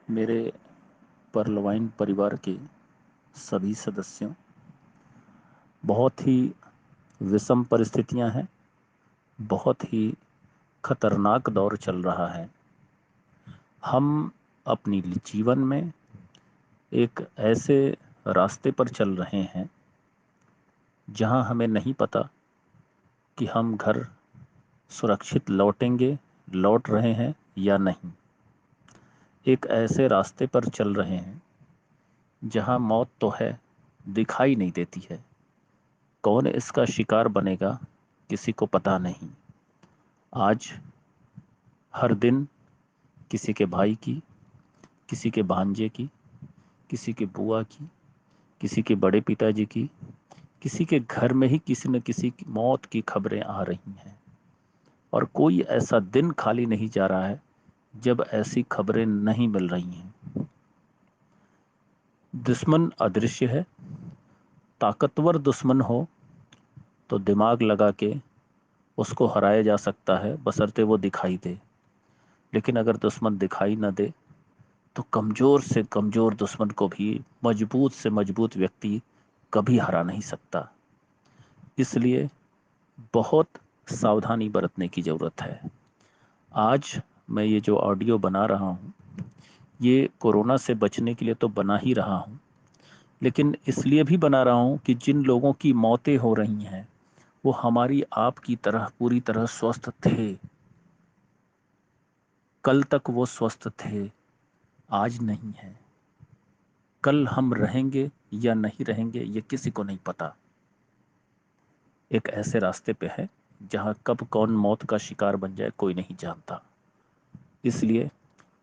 मेरे परलवाइन परिवार के सभी सदस्यों, बहुत ही विषम परिस्थितियां हैं। बहुत ही खतरनाक दौर चल रहा है। हम अपनी जीवन में एक ऐसे रास्ते पर चल रहे हैं जहां हमें नहीं पता कि हम घर सुरक्षित लौटेंगे, लौट रहे हैं या नहीं। एक ऐसे रास्ते पर चल रहे हैं जहां मौत तो है, दिखाई नहीं देती है। कौन इसका शिकार बनेगा, किसी को पता नहीं। आज हर दिन किसी के भाई की, किसी के भांजे की, किसी के बुआ की, किसी के बड़े पिताजी की, किसी के घर में ही किसी न किसी की मौत की खबरें आ रही हैं। और कोई ऐसा दिन खाली नहीं जा रहा है जब ऐसी खबरें नहीं मिल रही हैं। दुश्मन अदृश्य है। ताकतवर दुश्मन हो तो दिमाग लगा के उसको हराया जा सकता है, बशर्ते वो दिखाई दे। लेकिन अगर दुश्मन दिखाई न दे तो कमजोर से कमजोर दुश्मन को भी मजबूत से मजबूत व्यक्ति कभी हरा नहीं सकता। इसलिए बहुत सावधानी बरतने की जरूरत है। आज मैं ये जो ऑडियो बना रहा हूँ, ये कोरोना से बचने के लिए तो बना ही रहा हूँ, लेकिन इसलिए भी बना रहा हूँ कि जिन लोगों की मौतें हो रही हैं वो हमारी आपकी तरह पूरी तरह स्वस्थ थे। कल तक वो स्वस्थ थे, आज नहीं है। कल हम रहेंगे या नहीं रहेंगे ये किसी को नहीं पता। एक ऐसे रास्ते पे है जहां कब कौन मौत का शिकार बन जाए कोई नहीं जानता। इसलिए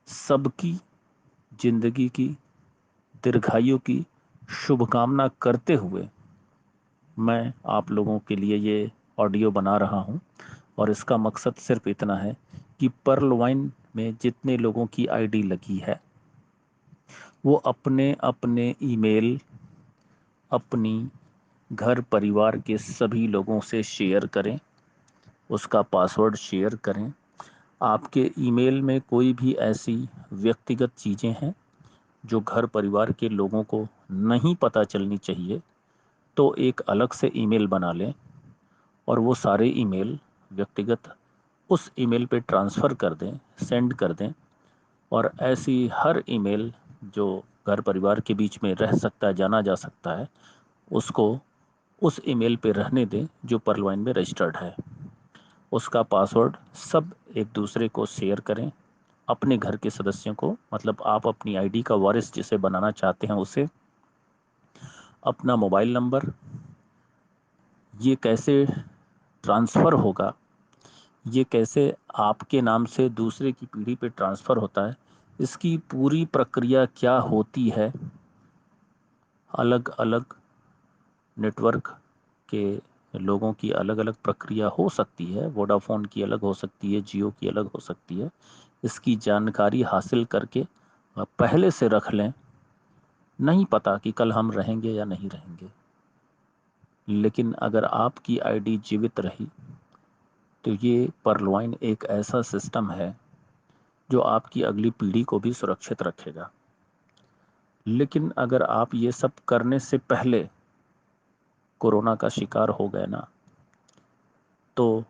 सबकी जिंदगी की दीर्घायु की शुभकामना करते हुए मैं आप लोगों के लिए ये ऑडियो बना रहा हूं। और इसका मकसद सिर्फ इतना है कि पर्ल वाइन में जितने लोगों की आईडी लगी है वो अपने अपने ईमेल अपनी घर परिवार के सभी लोगों से शेयर करें, उसका पासवर्ड शेयर करें। आपके ईमेल में कोई भी ऐसी व्यक्तिगत चीज़ें हैं जो घर परिवार के लोगों को नहीं पता चलनी चाहिए, तो एक अलग से ईमेल बना लें और वो सारे ईमेल व्यक्तिगत उस ईमेल पे ट्रांसफ़र कर दें, सेंड कर दें। और ऐसी हर ईमेल जो घर परिवार के बीच में रह सकता है, जाना जा सकता है, उसको उस ईमेल पे रहने दें जो पर्लवाइन में रजिस्टर्ड है। उसका पासवर्ड सब एक दूसरे को शेयर करें। अपने घर के सदस्यों को, मतलब आप अपनी आईडी का वारिस जिसे बनाना चाहते हैं उसे, अपना मोबाइल नंबर, ये कैसे ट्रांसफ़र होगा, ये कैसे आपके नाम से दूसरे की पीढ़ी पे ट्रांसफ़र होता है, इसकी पूरी प्रक्रिया क्या होती है। अलग अलग नेटवर्क के लोगों की अलग अलग प्रक्रिया हो सकती है। वोडाफोन की अलग हो सकती है, जियो की अलग हो सकती है। इसकी जानकारी हासिल करके पहले से रख लें। नहीं पता कि कल हम रहेंगे या नहीं रहेंगे, लेकिन अगर आपकी आईडी जीवित रही तो ये परलवाइन एक ऐसा सिस्टम है जो आपकी अगली पीढ़ी को भी सुरक्षित रखेगा। लेकिन अगर आप ये सब करने से पहले कोरोना का शिकार हो गए ना, तो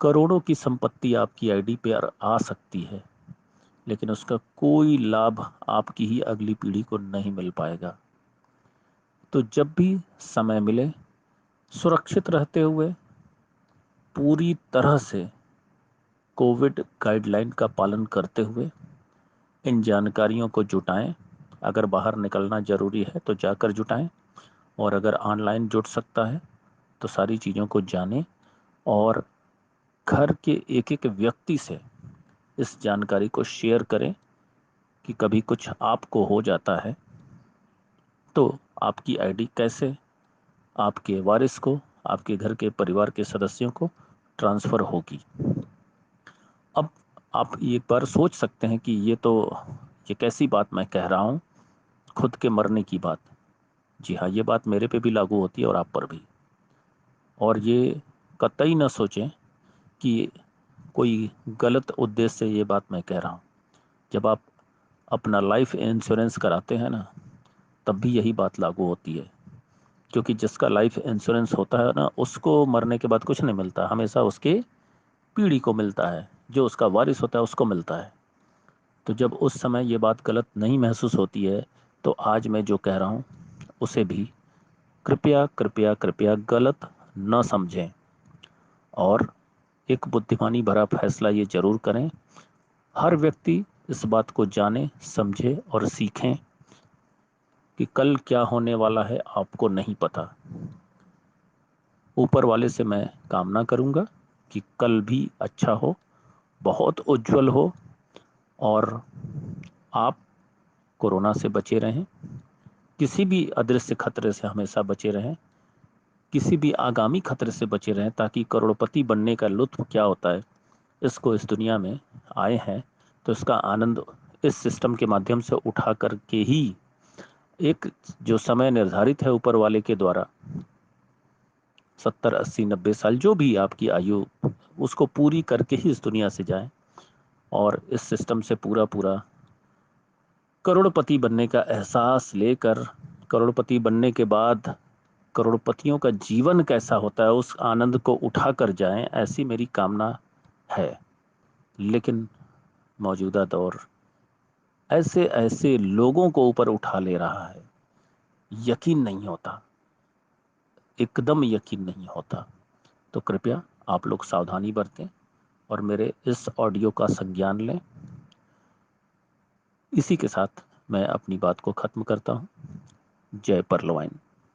करोड़ों की संपत्ति आपकी आईडी पे आ सकती है, लेकिन उसका कोई लाभ आपकी ही अगली पीढ़ी को नहीं मिल पाएगा। तो जब भी समय मिले, सुरक्षित रहते हुए पूरी तरह से कोविड गाइडलाइन का पालन करते हुए इन जानकारियों को जुटाएं। अगर बाहर निकलना ज़रूरी है तो जाकर जुटाएं, और अगर ऑनलाइन जुट सकता है तो सारी चीज़ों को जानें। और घर के एक एक व्यक्ति से इस जानकारी को शेयर करें कि कभी कुछ आपको हो जाता है तो आपकी आईडी कैसे आपके वारिस को, आपके घर के परिवार के सदस्यों को ट्रांसफ़र होगी। अब आप एक बार सोच सकते हैं कि ये कैसी बात मैं कह रहा हूँ, खुद के मरने की बात। जी हाँ, ये बात मेरे पे भी लागू होती है और आप पर भी। और ये कतई न सोचें कि कोई गलत उद्देश्य से ये बात मैं कह रहा हूँ। जब आप अपना लाइफ इंश्योरेंस कराते हैं ना, तब भी यही बात लागू होती है। क्योंकि जिसका लाइफ इंश्योरेंस होता है ना, उसको मरने के बाद कुछ नहीं मिलता, हमेशा उसके पीढ़ी को मिलता है, जो उसका वारिस होता है उसको मिलता है। तो जब उस समय ये बात गलत नहीं महसूस होती है, तो आज मैं जो कह रहा हूँ उसे भी कृपया कृपया कृपया गलत न समझें, और एक बुद्धिमानी भरा फैसला ये जरूर करें। हर व्यक्ति इस बात को जाने, समझे और सीखें कि कल क्या होने वाला है आपको नहीं पता। ऊपर वाले से मैं कामना करूंगा कि कल भी अच्छा हो, बहुत उज्जवल हो, और आप कोरोना से बचे रहें, किसी भी अदृश्य खतरे से हमेशा बचे रहें, किसी भी आगामी खतरे से बचे रहें, ताकि करोड़पति बनने का लुत्फ क्या होता है, इसको इस दुनिया में आए हैं तो इसका आनंद इस सिस्टम के माध्यम से उठा करके ही, एक जो समय निर्धारित है ऊपर वाले के द्वारा, 70 80 90 साल जो भी आपकी आयु, उसको पूरी करके ही इस दुनिया से जाएं, और इस सिस्टम से पूरा पूरा करोड़पति बनने का एहसास लेकर, करोड़पति बनने के बाद करोड़पतियों का जीवन कैसा होता है उस आनंद को उठा कर जाएं, ऐसी मेरी कामना है। लेकिन मौजूदा दौर ऐसे ऐसे लोगों को ऊपर उठा ले रहा है, यकीन नहीं होता, एकदम यकीन नहीं होता। तो कृपया आप लोग सावधानी बरतें और मेरे इस ऑडियो का संज्ञान लें। इसी के साथ मैं अपनी बात को खत्म करता हूं। जय परलवाइन।